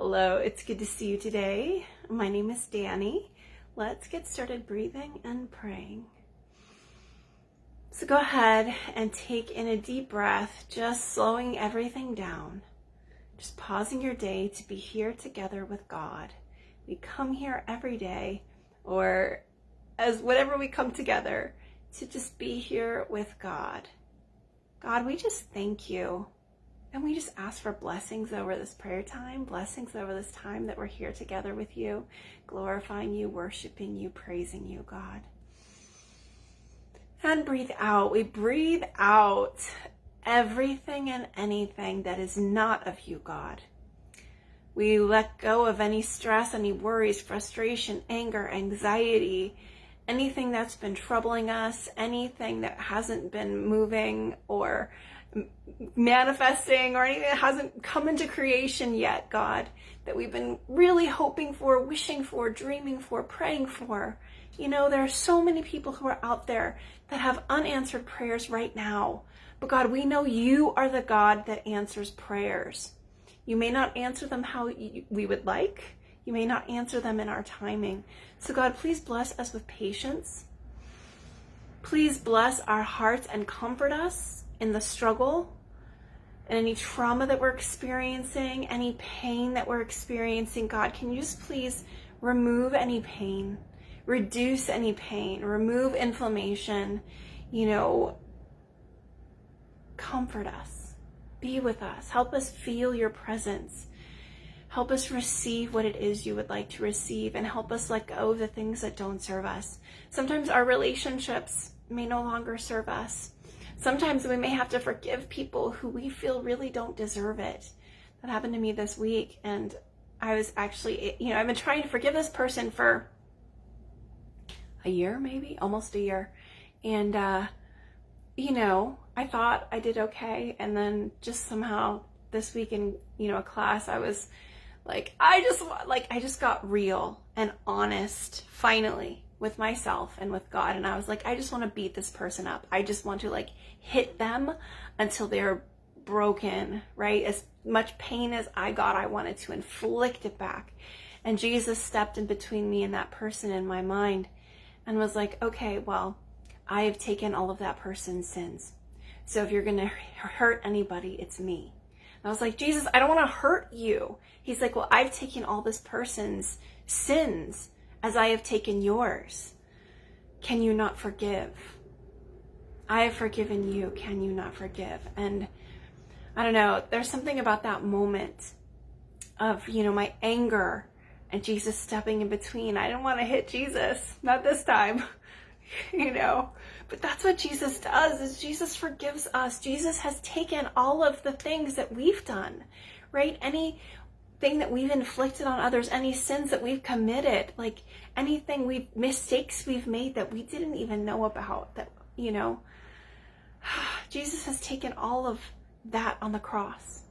Hello, it's good to see you today. My name is Danny. Let's get started breathing and praying. So go ahead and take in a deep breath, just slowing everything down. Just pausing your day to be here together with God. We come here every day, or as whatever we come together, to just be here with God. God, we just thank you. And we just ask for blessings over this prayer time, blessings over this time that we're here together with you, glorifying you, worshiping you, praising you, God. And breathe out. We breathe out everything and anything that is not of you, God. We let go of any stress, any worries, frustration, anger, anxiety, anything that's been troubling us, anything that hasn't been moving or manifesting or anything that hasn't come into creation yet, God, that we've been really hoping for, wishing for, dreaming for, praying for. You know, there are so many people who are out there that have unanswered prayers right now. But God, we know you are the God that answers prayers. You may not answer them how we would like. You may not answer them in our timing. So God, please bless us with patience. Please bless our hearts and comfort us in the struggle and any trauma that we're experiencing, any pain that we're experiencing. God, can you just please remove any pain, reduce any pain, remove inflammation, comfort us, be with us, help us feel your presence, help us receive what it is you would like to receive, and help us let go of the things that don't serve us. Sometimes our relationships may no longer serve us. Sometimes we may have to forgive people who we feel really don't deserve it. That happened to me this week, and I was actually, I've been trying to forgive this person for a year, maybe, almost a year. And, I thought I did okay. And then just somehow this week in, a class, I was like, I just got real and honest, finally, with myself and with God. And I was like, I just want to beat this person up. I just want to hit them until they're broken, right? As much pain as I got, I wanted to inflict it back. And Jesus stepped in between me and that person in my mind and was like, okay, well, I have taken all of that person's sins. So if you're going to hurt anybody, it's me. And I was like, Jesus, I don't want to hurt you. He's like, well, I've taken all this person's sins as I have taken yours. Can you not forgive? I have forgiven you. Can you not forgive? And I don't know, there's something about that moment of, my anger and Jesus stepping in between. I didn't want to hit Jesus, not this time, but that's what Jesus does, is Jesus forgives us. Jesus has taken all of the things that we've done, right? Anything that we've inflicted on others, any sins that we've committed, mistakes we've made that we didn't even know about, that, Jesus has taken all of that on the cross,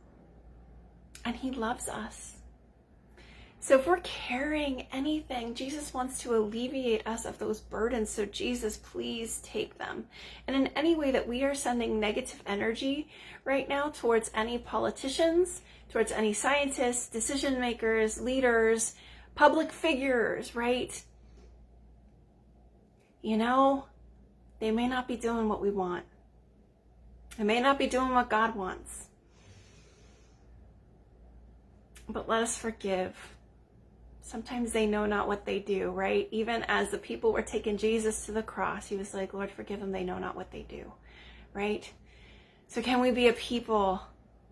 and he loves us. So if we're carrying anything, Jesus wants to alleviate us of those burdens. So Jesus, please take them. And in any way that we are sending negative energy right now towards any politicians, towards any scientists, decision makers, leaders, public figures, right? They may not be doing what we want. They may not be doing what God wants. But let us forgive. Sometimes they know not what they do, right? Even as the people were taking Jesus to the cross, he was like, Lord, forgive them. They know not what they do, right? So can we be a people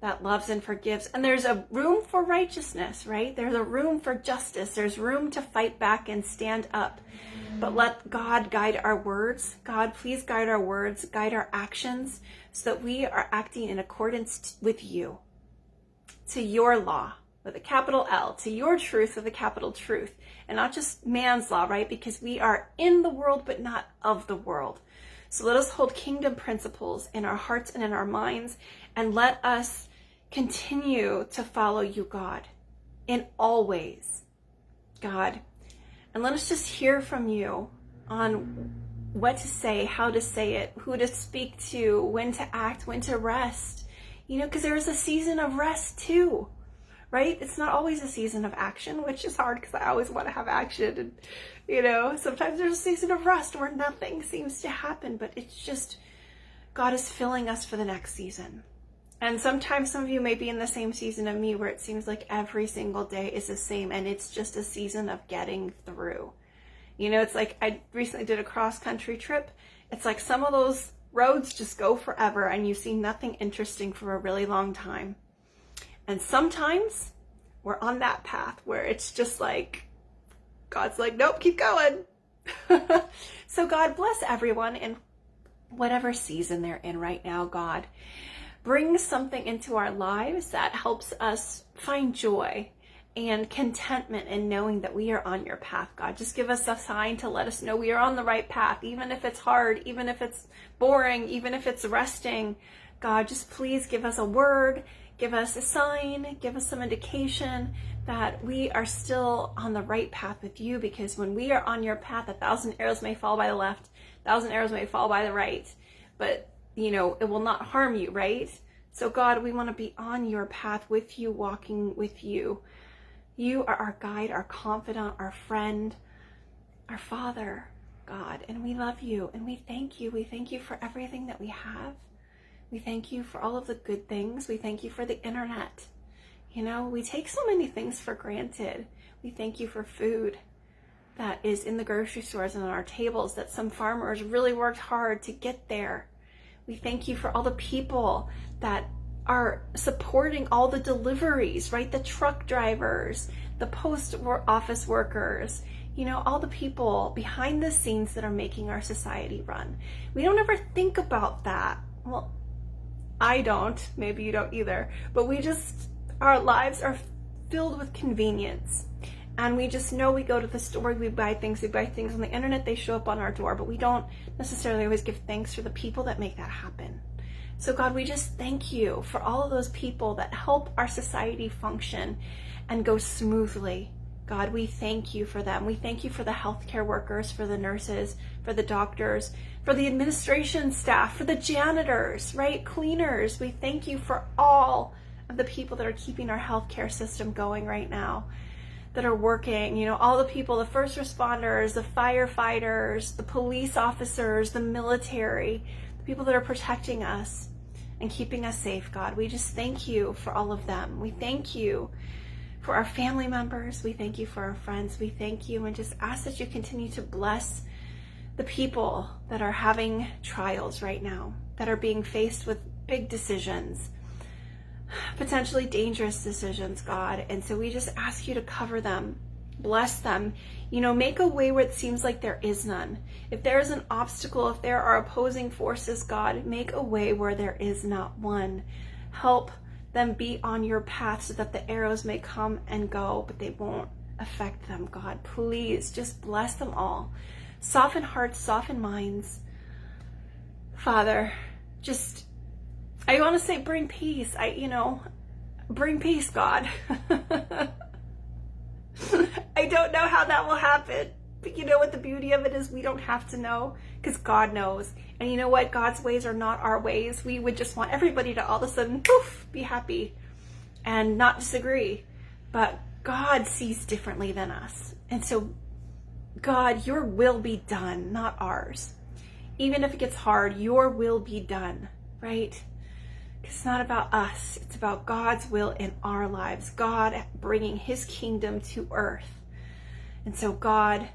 that loves and forgives? And there's a room for righteousness, right? There's a room for justice. There's room to fight back and stand up. But let God guide our words. God, please guide our words, guide our actions, so that we are acting in accordance with you, to your law, with a capital L, to your truth with a capital truth, and not just man's law, right? Because we are in the world, but not of the world. So let us hold kingdom principles in our hearts and in our minds, and let us continue to follow you, God, in all ways, God. And let us just hear from you on what to say, how to say it, who to speak to, when to act, when to rest, because there is a season of rest too, right? It's not always a season of action, which is hard because I always want to have action. And, you know, sometimes there's a season of rest where nothing seems to happen, but it's just God is filling us for the next season. And sometimes some of you may be in the same season of me where it seems like every single day is the same and it's just a season of getting through. You know, it's like I recently did a cross-country trip. It's like some of those roads just go forever and you see nothing interesting for a really long time. And sometimes we're on that path where it's just like, God's like, nope, keep going. So God bless everyone in whatever season they're in right now, God. Bring something into our lives that helps us find joy and contentment in knowing that we are on your path, God. Just give us a sign to let us know we are on the right path, even if it's hard, even if it's boring, even if it's resting. God, just please give us a word, give us a sign, give us some indication that we are still on the right path with you, because when we are on your path, 1,000 arrows may fall by the left, 1,000 arrows may fall by the right, but you know, it will not harm you, right? So God, we want to be on your path with you, walking with you. You are our guide, our confidant, our friend, our Father, God, and we love you and we thank you. We thank you for everything that we have. We thank you for all of the good things. We thank you for the internet. You know, we take so many things for granted. We thank you for food that is in the grocery stores and on our tables, that some farmers really worked hard to get there. We thank you for all the people that are supporting all the deliveries, right? The truck drivers, the post office workers, you know, all the people behind the scenes that are making our society run. We don't ever think about that. Well, I don't, maybe you don't either, but our lives are filled with convenience. And we just know we go to the store, we buy things on the internet, they show up on our door, but we don't necessarily always give thanks for the people that make that happen. So God, we just thank you for all of those people that help our society function and go smoothly. God, we thank you for them. We thank you for the healthcare workers, for the nurses, for the doctors, for the administration staff, for the janitors, right? Cleaners. We thank you for all of the people that are keeping our healthcare system going right now, that are working, you know, all the people, the first responders, the firefighters, the police officers, the military, the people that are protecting us and keeping us safe, God. We just thank you for all of them. We thank you for our family members. We thank you for our friends. We thank you and just ask that you continue to bless the people that are having trials right now, that are being faced with big decisions, potentially dangerous decisions, God. And so we just ask you to cover them, bless them, you know, make a way where it seems like there is none. If there is an obstacle, if there are opposing forces, God, make a way where there is not one. Help them be on your path so that the arrows may come and go, but they won't affect them, God. Please just bless them all. Soften hearts, soften minds. Father, just, I want to say bring peace. Bring peace, God. I don't know how that will happen, but you know what the beauty of it is? We don't have to know, because God knows. And you know what? God's ways are not our ways. We would just want everybody to all of a sudden, poof, be happy and not disagree. But God sees differently than us. And so, God, your will be done, not ours. Even if it gets hard, your will be done, right? It's not about us. It's about God's will in our lives. God bringing his kingdom to earth. And so God,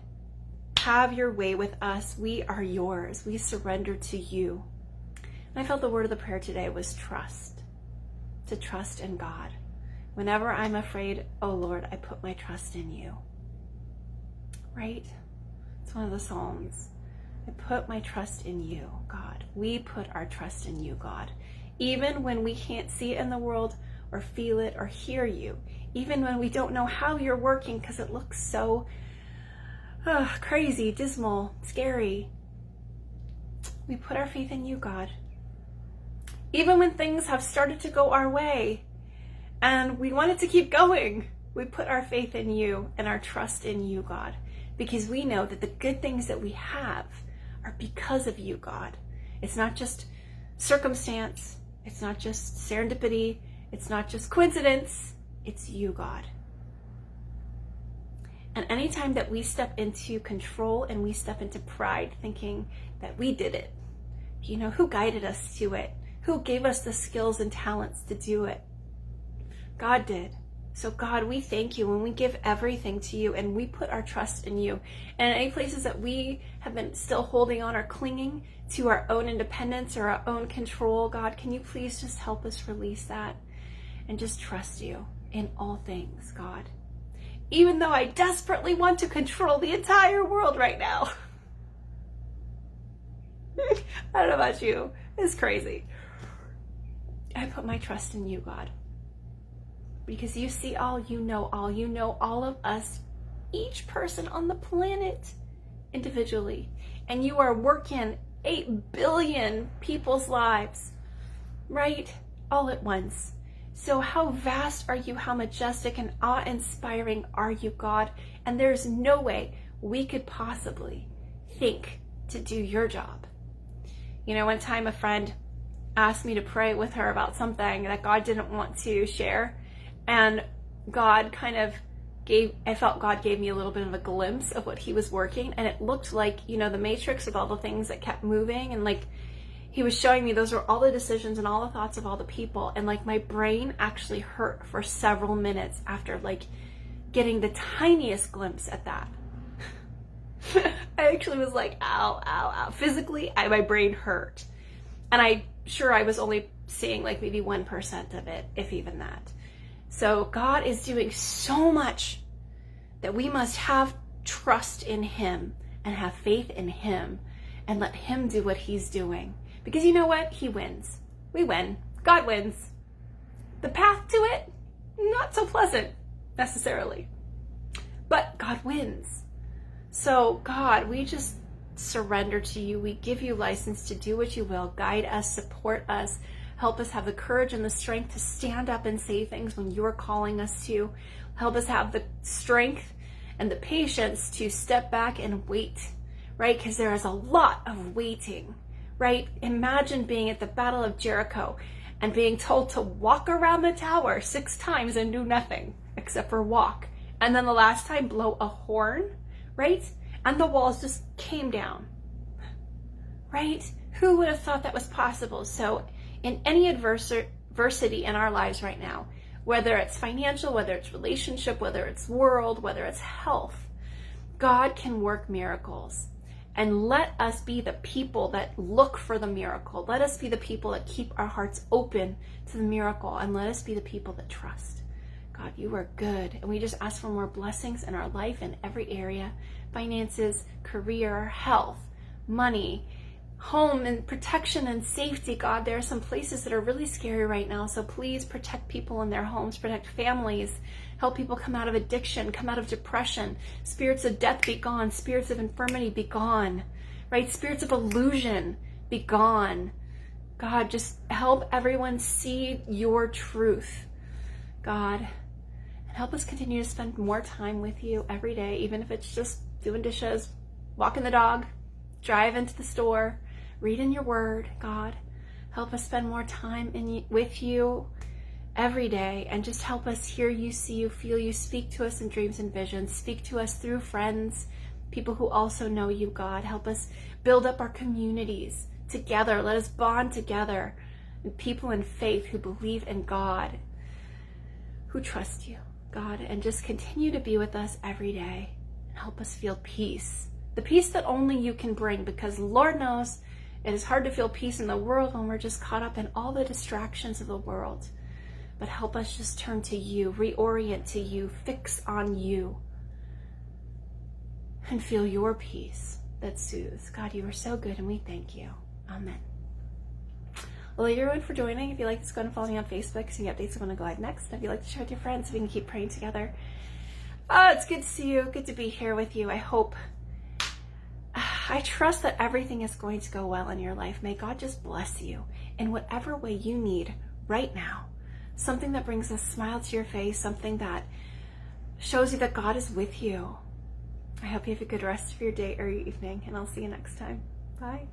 have your way with us. We are yours. We surrender to you. And I felt the word of the prayer today was trust. To trust in God. Whenever I'm afraid, oh Lord, I put my trust in you. Right? It's one of the Psalms. I put my trust in you, God. We put our trust in you, God. Even when we can't see it in the world or feel it or hear you, even when we don't know how you're working because it looks so crazy, dismal, scary, we put our faith in you, God. Even when things have started to go our way and we want it to keep going, we put our faith in you and our trust in you, God, because we know that the good things that we have are because of you, God. It's not just circumstance. It's not just serendipity. It's not just coincidence. It's you, God. And anytime that we step into control and we step into pride, thinking that we did it, you know, who guided us to it? Who gave us the skills and talents to do it? God did. So God, we thank you and we give everything to you and we put our trust in you. And any places that we have been still holding on or clinging to our own independence or our own control, God, can you please just help us release that and just trust you in all things, God? Even though I desperately want to control the entire world right now. I don't know about you. It's crazy. I put my trust in you, God. Because you see all, you know all of us, each person on the planet individually. And you are working 8 billion people's lives, right? All at once. So how vast are you? How majestic and awe-inspiring are you, God? And there's no way we could possibly think to do your job. You know, one time a friend asked me to pray with her about something that God didn't want to share. And God kind of I felt God gave me a little bit of a glimpse of what he was working. And it looked like, you know, the matrix with all the things that kept moving. And like, he was showing me those were all the decisions and all the thoughts of all the people. And like, my brain actually hurt for several minutes after like getting the tiniest glimpse at that. I actually was like, ow, ow, ow. Physically, my brain hurt. And I was only seeing like maybe 1% of it, if even that. So God is doing so much that we must have trust in him and have faith in him and let him do what he's doing. Because you know what? He wins. We win. God wins. The path to it, not so pleasant necessarily. But God wins. So God, we just surrender to you. We give you license to do what you will. Guide us, support us. Help us have the courage and the strength to stand up and say things when you're calling us to. Help us have the strength and the patience to step back and wait, right? Because there is a lot of waiting, right? Imagine being at the Battle of Jericho and being told to walk around the tower 6 times and do nothing except for walk. And then the last time blow a horn, right? And the walls just came down, right? Who would have thought that was possible? So in any adversity in our lives right now, whether it's financial, whether it's relationship, whether it's world, whether it's health, God can work miracles. And let us be the people that look for the miracle. Let us be the people that keep our hearts open to the miracle. And let us be the people that trust. God, you are good. And we just ask for more blessings in our life in every area. Finances, career, health, money, home and protection and safety. God, there are some places that are really scary right now. So please protect people in their homes, protect families, help people come out of addiction, come out of depression. Spirits of death be gone. Spirits of infirmity be gone, right? Spirits of illusion be gone. God, just help everyone see your truth, God. And help us continue to spend more time with you every day, even if it's just doing dishes, walking the dog, drive into the store, reading your word. God, help us spend more time with you every day, and just help us hear you, see you, feel you, speak to us in dreams and visions, speak to us through friends, people who also know you, God. Help us build up our communities together. Let us bond together, and people in faith who believe in God, who trust you, God, and just continue to be with us every day and help us feel peace. The peace that only you can bring, because Lord knows it is hard to feel peace in the world when we're just caught up in all the distractions of the world. But help us just turn to you, reorient to you, fix on you, and feel your peace that soothes. God, you are so good, and we thank you. Amen. Well, thank you everyone for joining. If you like this, go and follow me on Facebook so you get updates on when I go live next. And if you'd like to share with your friends so we can keep praying together. It's good to see you. Good to be here with you. I trust that everything is going to go well in your life. May God just bless you in whatever way you need right now. Something that brings a smile to your face, something that shows you that God is with you. I hope you have a good rest of your day or your evening, and I'll see you next time. Bye.